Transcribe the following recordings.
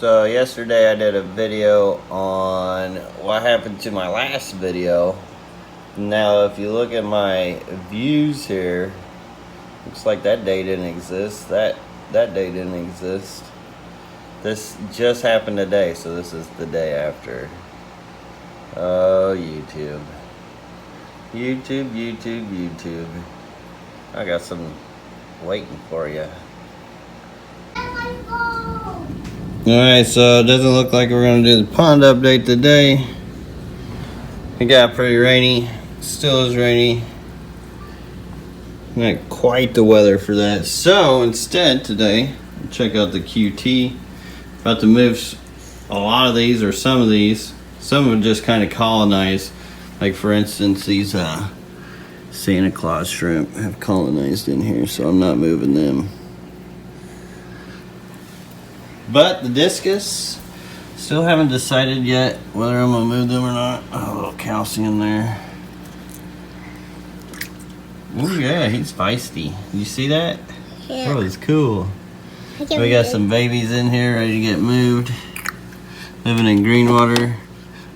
So yesterday I did a video on what happened to my last video. Now if you look at my views here, looks like that day didn't exist. That day didn't exist. This just happened today, so this is the day after. Oh, YouTube. YouTube. I got some waiting for you. Alright, so it doesn't look like we're going to do the pond update today. It got pretty rainy. Still is rainy. Not quite the weather for that. So instead today, check out the QT. About to move a lot of these, or some of these. Some of them just kind of colonized. Like for instance, these Santa Claus shrimp have colonized in here, so I'm not moving them. But the Discus, still haven't decided yet whether I'm gonna move them or not. Oh, a little calcium there. Oh yeah, he's feisty. You see that? Yeah. That was cool. We got some babies in here ready to get moved. Living in Greenwater.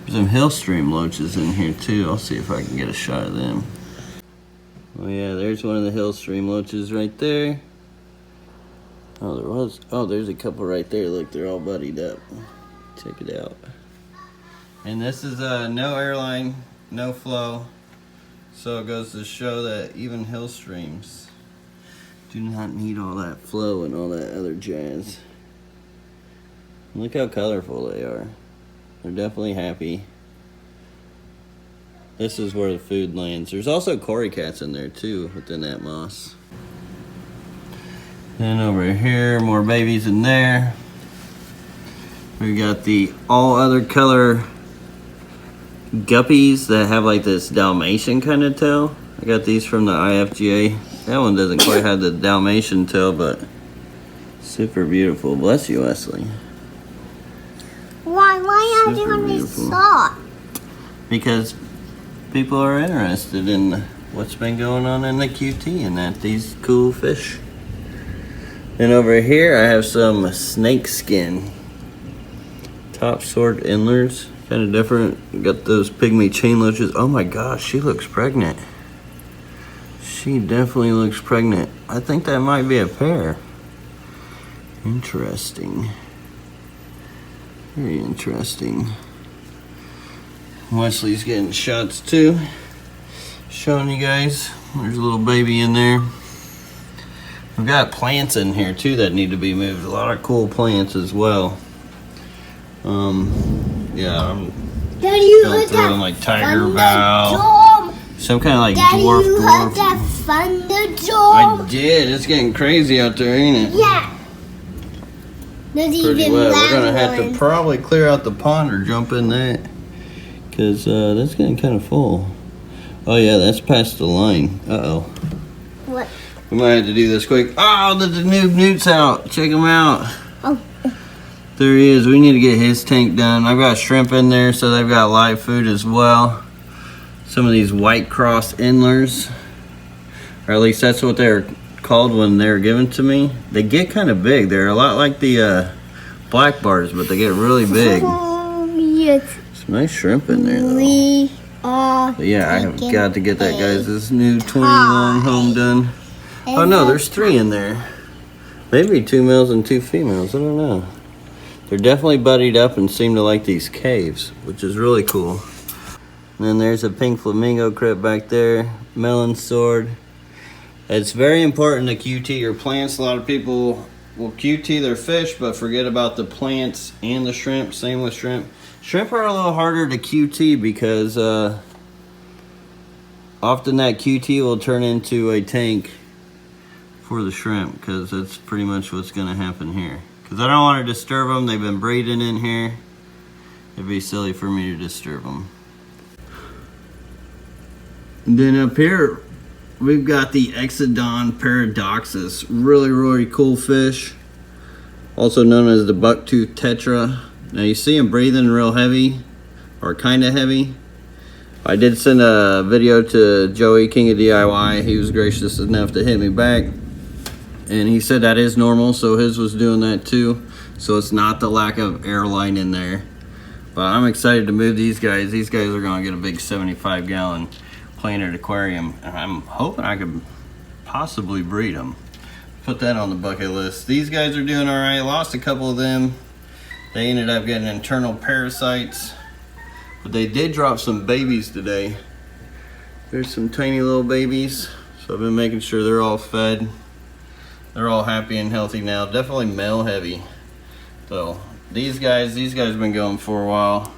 There's some Hillstream Loaches in here too. I'll see if I can get a shot of them. Oh yeah, there's one of the Hillstream Loaches right there. Oh, there was. Oh, there's a couple right there. Look, they're all buddied up. Check it out. And this is no airline, no flow. So it goes to show that even Hillstreams do not need all that flow and all that other jazz. Look how colorful they are. They're definitely happy. This is where the food lands. There's also cory cats in there too within that moss. Then over here, more babies in there. We got the all other color guppies that have like this Dalmatian kind of tail. I got these from the IFGA. That one doesn't quite have the Dalmatian tail, but super beautiful. Bless you, Wesley. Why are you doing this salt? Because people are interested in what's been going on in the QT and that these cool fish. And over here I have some snake skin top sword endlers, kind of different. Got those pygmy chain loaches. Oh my gosh, she looks pregnant. She definitely looks pregnant. I think that might be a pair. Interesting. Very interesting. Wesley's getting shots too. Showing you guys. There's a little baby in there. We've got plants in here too that need to be moved. A lot of cool plants as well. Yeah, I'm going through them like tiger bow. Some kind of like dwarf. That thunderdome? I did. It's getting crazy out there, ain't it? Yeah. There's Pretty even wet. that We're gonna have one. to probably clear out the pond or jump in that, cause that's getting kind of full. Oh yeah, that's past the line. Uh-oh. What? We might have to do this quick. Oh, the new newts out. Check him out. Oh. There he is. We need to get his tank done. I've got shrimp in there, so they've got live food as well. Some of these white cross endlers, or at least that's what they're called when they're given to me. They get kind of big. They're a lot like the black bars, but they get really big. Yes. Some nice shrimp in there though. We are. But yeah, I have got to get that guys this new 20 long home done. Oh no, there's 3 in there. Maybe 2 males and 2 females. I don't know. They're definitely buddied up and seem to like these caves, which is really cool. And then there's a pink flamingo crypt back there. Melon sword. It's very important to QT your plants. A lot of people will QT their fish, but forget about the plants and the shrimp. Same with shrimp. Shrimp are a little harder to QT because often that QT will turn into a tank for the shrimp, because that's pretty much what's going to happen here. Because I don't want to disturb them. They've been breeding in here. It'd be silly for me to disturb them. And then up here, we've got the Exodon paradoxus. Really cool fish. Also known as the bucktooth tetra. Now you see him breathing real heavy, or kind of heavy. I did send a video to Joey, King of DIY. He was gracious enough to hit me back. And he said that is normal, so his was doing that too. So it's not the lack of airline in there. But I'm excited to move these guys. These guys are gonna get a big 75-gallon planted aquarium. And I'm hoping I could possibly breed them. Put that on the bucket list. These guys are doing all right. Lost a couple of them. They ended up getting internal parasites. But they did drop some babies today. There's some tiny little babies. So I've been making sure they're all fed. They're all happy and healthy now. Definitely male heavy. So these guys have been going for a while.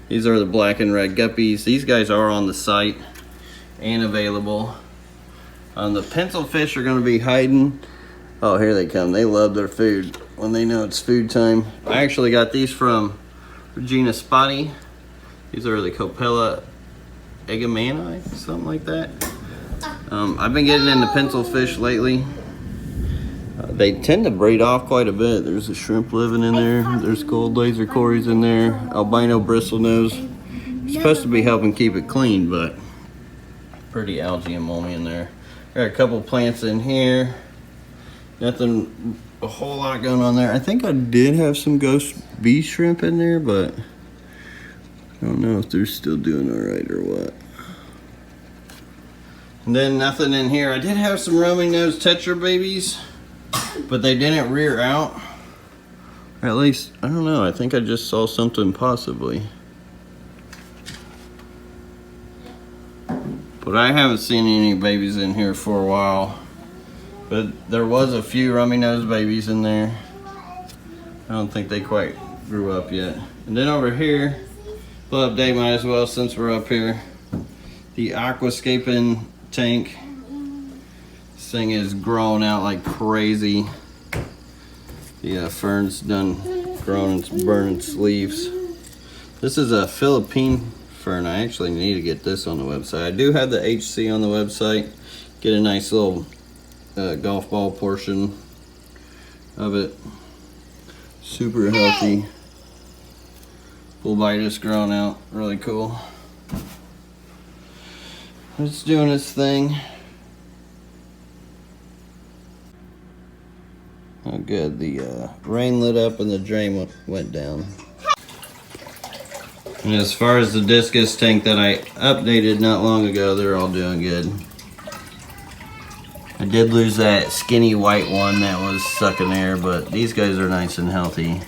These are the black and red guppies. These guys are on the site and available. The pencil fish are gonna be hiding. Oh, here they come. They love their food when they know it's food time. I actually got these from Regina Spotty. These are the Copella Egamani, something like that. I've been getting into pencil fish lately. They tend to breed off quite a bit. There's a shrimp living in there. There's gold laser cories in there. Albino bristlenose. It's supposed to be helping keep it clean, but pretty algae and moldy in there. Got a couple plants in here. Nothing a whole lot going on there. I think I did have some ghost bee shrimp in there, but I don't know if they're still doing all right or what. And then nothing in here. I did have some roaming nose tetra babies, but they didn't rear out. Or at least, I don't know. I think I just saw something possibly. But I haven't seen any babies in here for a while. But there was a few rummy nose babies in there. I don't think they quite grew up yet. And then over here, we'll update might as well since we're up here. The aquascaping tank. This thing is growing out like crazy. The fern's done growing, it's burning its leaves. This is a Philippine fern. I actually need to get this on the website. I do have the HC on the website. Get a nice little golf ball portion of it. Super healthy. Bulbitis growing out, really cool. It's doing its thing. Oh good, the rain lit up and the drain went down. And as far as the Discus tank that I updated not long ago, they're all doing good. I did lose that skinny white one that was sucking air, but these guys are nice and healthy.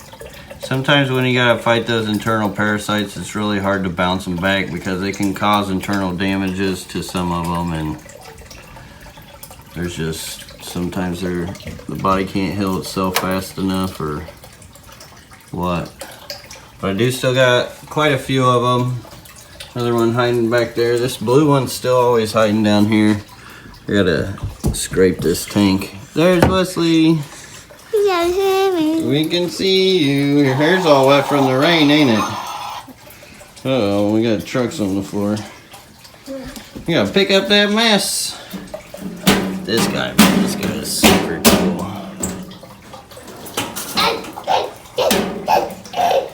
Sometimes when you gotta fight those internal parasites, it's really hard to bounce them back because they can cause internal damages to some of them, and there's just sometimes the body can't heal itself fast enough or what. But I do still got quite a few of them. Another one hiding back there. This blue one's still always hiding down here. I gotta scrape this tank. There's Wesley. We can see you. Your hair's all wet from the rain, ain't it? Uh-oh, we got trucks on the floor. We gotta pick up that mess. This guy, man, this guy is super cool.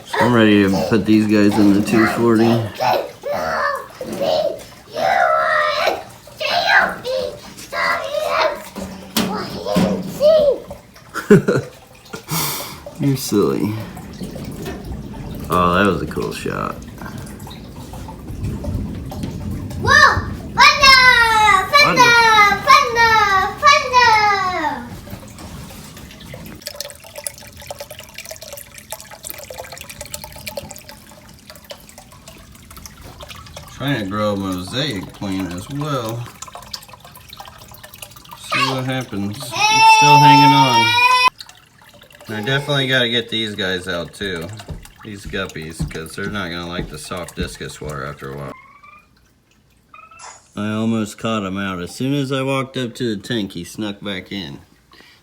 So I'm ready to put these guys in the 240. You're silly. Oh, that was a cool shot. Whoa! Thunder! Thunder! Thunder! Thunder! Trying to grow a mosaic plant as well. See what happens. It's still hanging on. I definitely got to get these guys out too. These guppies, because they're not going to like the soft discus water after a while. I almost caught him out. As soon as I walked up to the tank, he snuck back in.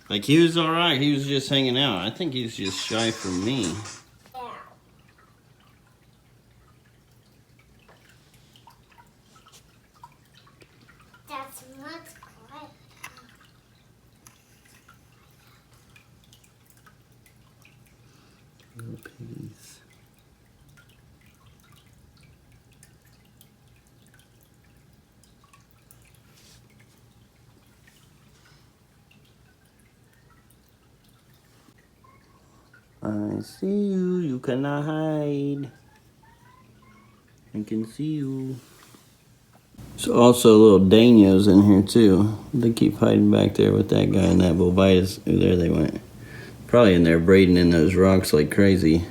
Like, he was alright. He was just hanging out. I think he's just shy from me. That's what's quiet. Little piggies. I see you. You cannot hide. I can see you. There's also little danios in here too. They keep hiding back there with that guy and that bovitis. Oh, there they went. Probably in there breeding in those rocks like crazy.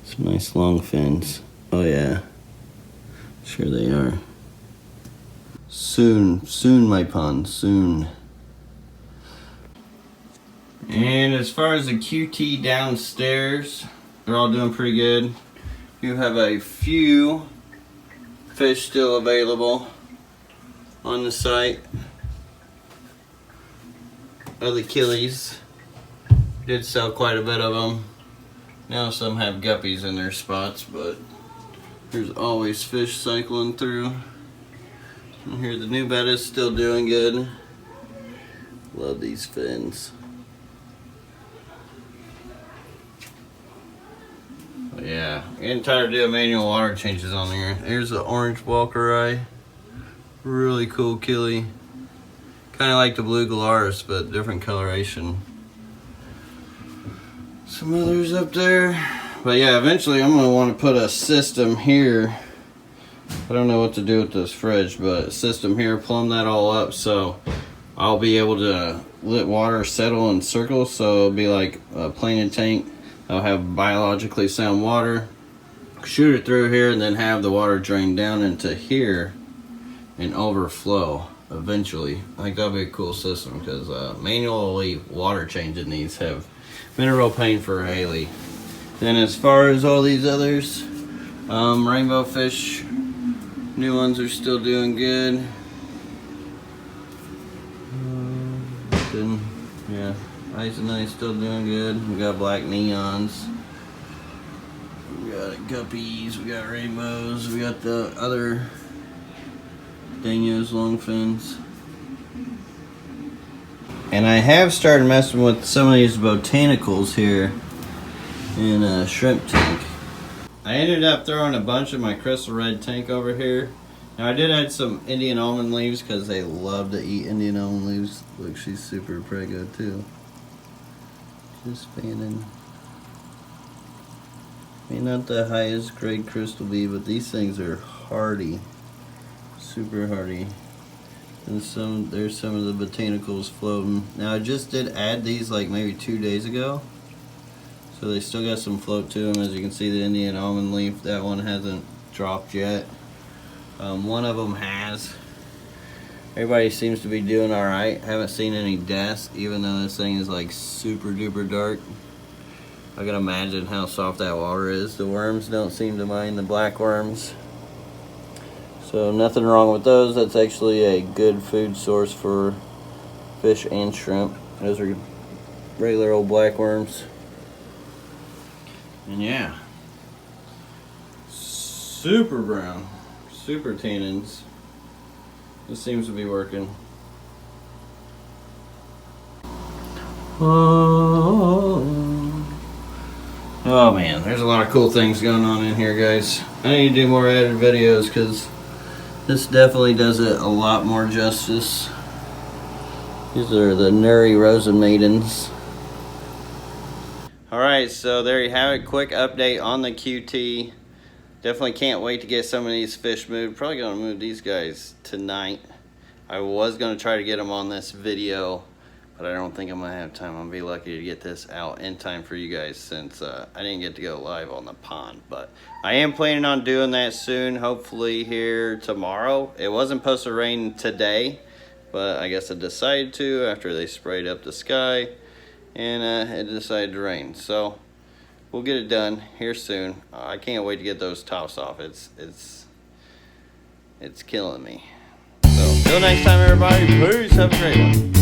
Some nice long fins. Oh yeah. Sure they are. Soon, my pond, soon. And as far as the QT downstairs, they're all doing pretty good. You have a few fish still available on the site of the killies. Did sell quite a bit of them. Now some have guppies in their spots, but there's always fish cycling through. And here the new bed is still doing good. Love these fins. But yeah, getting tired of doing manual water changes on here. Here's the orange walker eye. Really cool killie. Kind of like the blue Galaris, but different coloration. Some others up there. But yeah, eventually I'm gonna want to put a system here. I don't know what to do with this fridge, but a system here, plumb that all up so I'll be able to let water settle in circles. So it'll be like a planing tank. I'll have biologically sound water, shoot it through here, and then have the water drain down into here and overflow eventually. I think that'll be a cool system because manually water changing these have been a real pain for Haley. Then as far as all these others, rainbow fish, new ones are still doing good. Yeah, ice and ice still doing good. We got black neons. We got guppies, we got rainbows, we got the other danios, long fins. And I have started messing with some of these botanicals here in a shrimp tank. I ended up throwing a bunch of my crystal red tank over here. Now I did add some Indian almond leaves because they love to eat Indian almond leaves. Look, she's super prego too. Just fanning. I mean, not the highest grade crystal bee, but these things are hardy. Super hardy. And there's some of the botanicals floating. Now I just did add these like maybe 2 days ago. So they still got some float to them. As you can see, the Indian almond leaf, that one hasn't dropped yet. One of them has. Everybody seems to be doing alright. Haven't seen any deaths, even though this thing is like super duper dark. I can imagine how soft that water is. The worms don't seem to mind the black worms. So nothing wrong with those. That's actually a good food source for fish and shrimp. Those are regular old black worms. And yeah, super brown, super tannins. This seems to be working. Oh man, there's a lot of cool things going on in here, guys. I need to do more edited videos because this definitely does it a lot more justice. These are the Nuri Rosen Maidens. Alright, so there you have it. Quick update on the QT. Definitely can't wait to get some of these fish moved. Probably going to move these guys tonight. I was going to try to get them on this video, but I don't think I'm going to have time. I'm going to be lucky to get this out in time for you guys since I didn't get to go live on the pond. But I am planning on doing that soon, hopefully here tomorrow. It wasn't supposed to rain today, but I guess it decided to after they sprayed up the sky. And it decided to rain, so we'll get it done here soon. I can't wait to get those tops off. It's killing me. So until next time, everybody, peace. Have a great one.